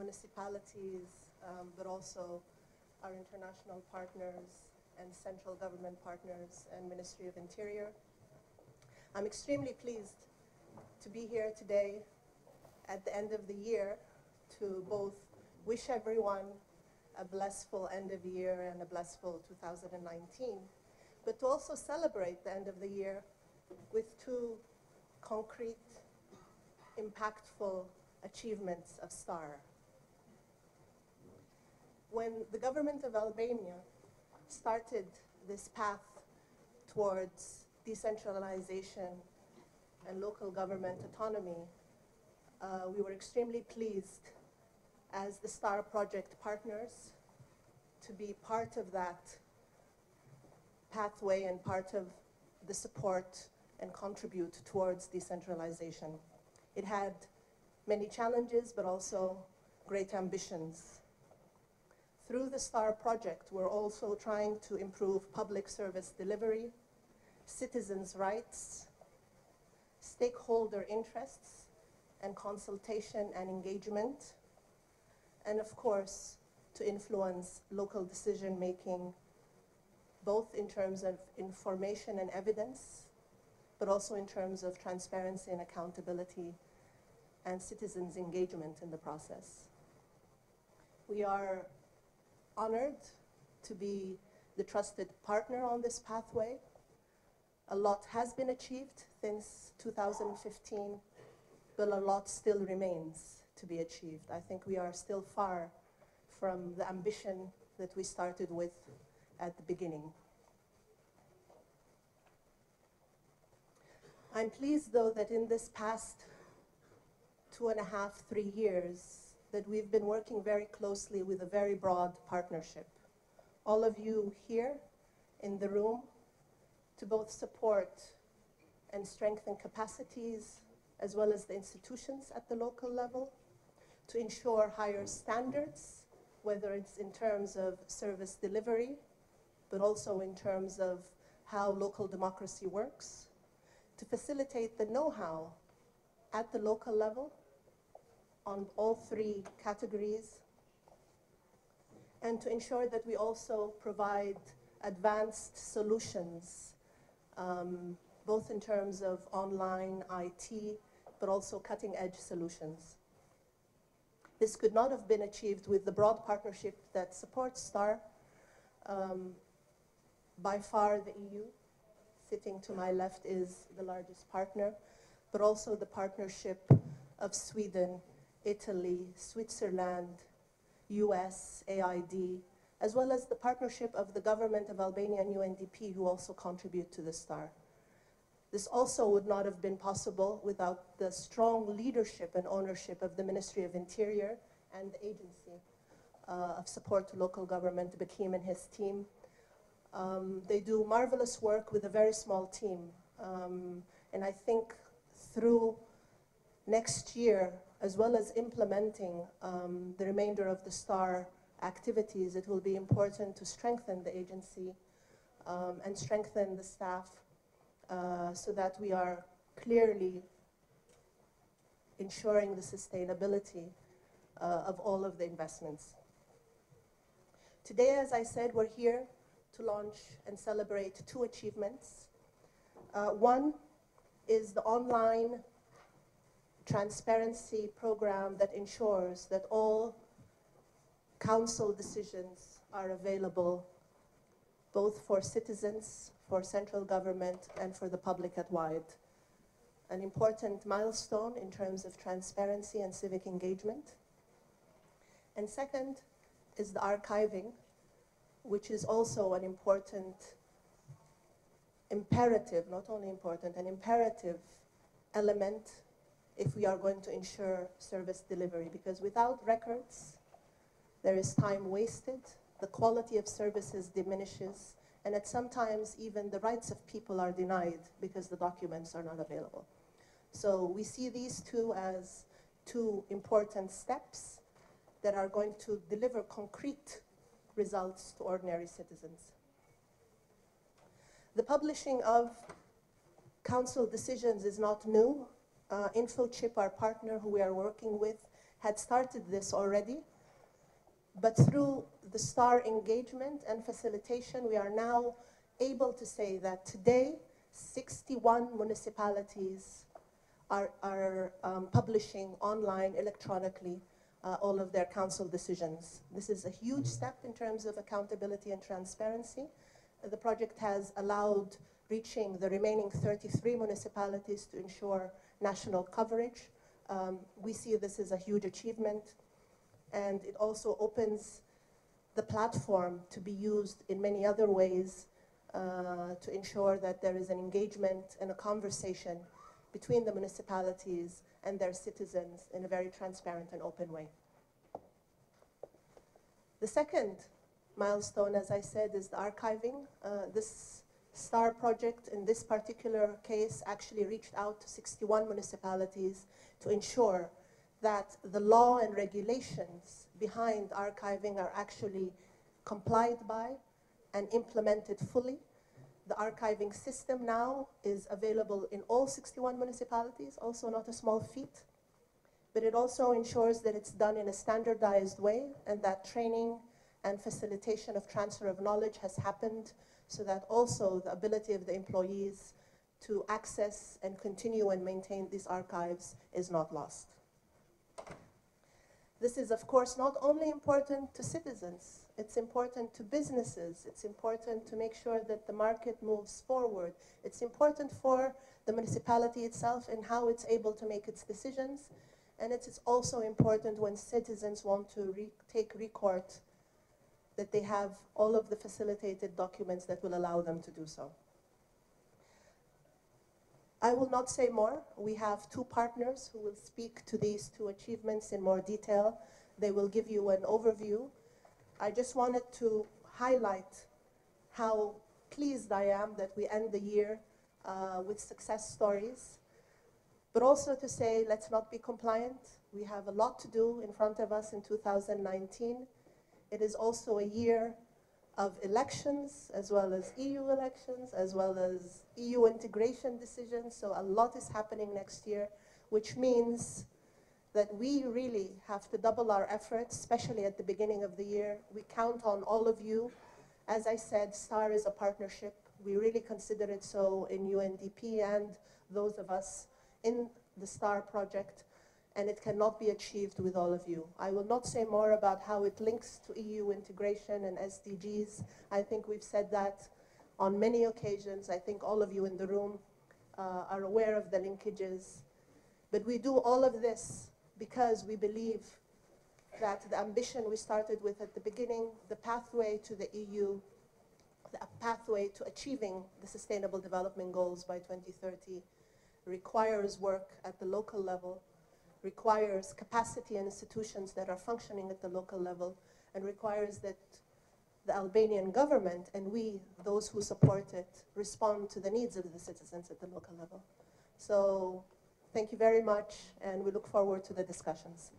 municipalities, but also our international partners and central government partners and Ministry of Interior. I'm extremely pleased to be here today at the end of the year to both wish everyone a blissful end of year and a blissful 2019, but to also celebrate the end of the year with two concrete, impactful achievements of STAR. When the government of Albania started this path towards decentralization and local government autonomy, we were extremely pleased as the STAR project partners to be part of that pathway and part of the support and contribute towards decentralization. It had many challenges, but also great ambitions. Through the STAR project, we're also trying to improve public service delivery, citizens' rights, stakeholder interests, and consultation and engagement, and of course, to influence local decision-making, both in terms of information and evidence, but also in terms of transparency and accountability and citizens' engagement in the process. We are honored to be the trusted partner on this pathway. A lot has been achieved since 2015, but a lot still remains to be achieved. I think we are still far from the ambition that we started with at the beginning. I'm pleased, though, that in this past 2.5, 3 years, that we've been working very closely with a very broad partnership. All of you here in the room to both support and strengthen capacities, as well as the institutions at the local level, to ensure higher standards, whether it's in terms of service delivery, but also in terms of how local democracy works, to facilitate the know-how at the local level on all 3 categories, and to ensure that we also provide advanced solutions, both in terms of online IT, but also cutting-edge solutions. This could not have been achieved with the broad partnership that supports STAR. By far, the EU, sitting to my left, is the largest partner, but also the partnership of Sweden, Italy, Switzerland, US, AID, as well as the partnership of the government of Albania and UNDP, who also contribute to the STAR. This also would not have been possible without the strong leadership and ownership of the Ministry of Interior and the Agency of Support to Local Government, Bakim and his team. They do marvelous work with a very small team. And I think through next year, as well as implementing the remainder of the STAR activities, it will be important to strengthen the agency and strengthen the staff so that we are clearly ensuring the sustainability of all of the investments. Today, as I said, we're here to launch and celebrate 2 achievements. One is the online transparency program that ensures that all council decisions are available both for citizens, for central government, and for the public at wide. An important milestone in terms of transparency and civic engagement. And second is the archiving, which is also an important imperative, not only important, an imperative element if we are going to ensure service delivery, because without records, there is time wasted, the quality of services diminishes, and at sometimes even the rights of people are denied because the documents are not available. So we see these 2 as 2 important steps that are going to deliver concrete results to ordinary citizens. The publishing of council decisions is not new. INFOCIP, our partner who we are working with, had started this already, but through the STAR engagement and facilitation, we are now able to say that today, 61 municipalities are publishing online electronically all of their council decisions. This is a huge step in terms of accountability and transparency. The project has allowed reaching the remaining 33 municipalities to ensure national coverage. We see this as a huge achievement, and it also opens the platform to be used in many other ways to ensure that there is an engagement and a conversation between the municipalities and their citizens in a very transparent and open way. The second milestone, as I said, is the archiving. This STAR project, in this particular case, actually reached out to 61 municipalities to ensure that the law and regulations behind archiving are actually complied by and implemented fully. The archiving system now is available in all 61 municipalities, also not a small feat, but it also ensures that it's done in a standardized way and that training and facilitation of transfer of knowledge has happened, so that also the ability of the employees to access and continue and maintain these archives is not lost. This is, of course, not only important to citizens, it's important to businesses, it's important to make sure that the market moves forward. It's important for the municipality itself and how it's able to make its decisions. And it's also important when citizens want to take record that they have all of the facilitated documents that will allow them to do so. I will not say more. We have two partners who will speak to these two achievements in more detail. They will give you an overview. I just wanted to highlight how pleased I am that we end the year with success stories, but also to say, let's not be compliant. We have a lot to do in front of us in 2019. It is also a year of elections, as well as EU elections, as well as EU integration decisions. So a lot is happening next year, which means that we really have to double our efforts, especially at the beginning of the year. We count on all of you. As I said, STAR is a partnership. We really consider it so in UNDP and those of us in the STAR project, and it cannot be achieved with all of you. I will not say more about how it links to EU integration and SDGs. I think we've said that on many occasions. I think all of you in the room are aware of the linkages. But we do all of this because we believe that the ambition we started with at the beginning, the pathway to the EU, the pathway to achieving the Sustainable Development Goals by 2030, requires work at the local level, requires capacity and institutions that are functioning at the local level, and requires that the Albanian government and we, those who support it, respond to the needs of the citizens at the local level. So thank you very much, and we look forward to the discussions.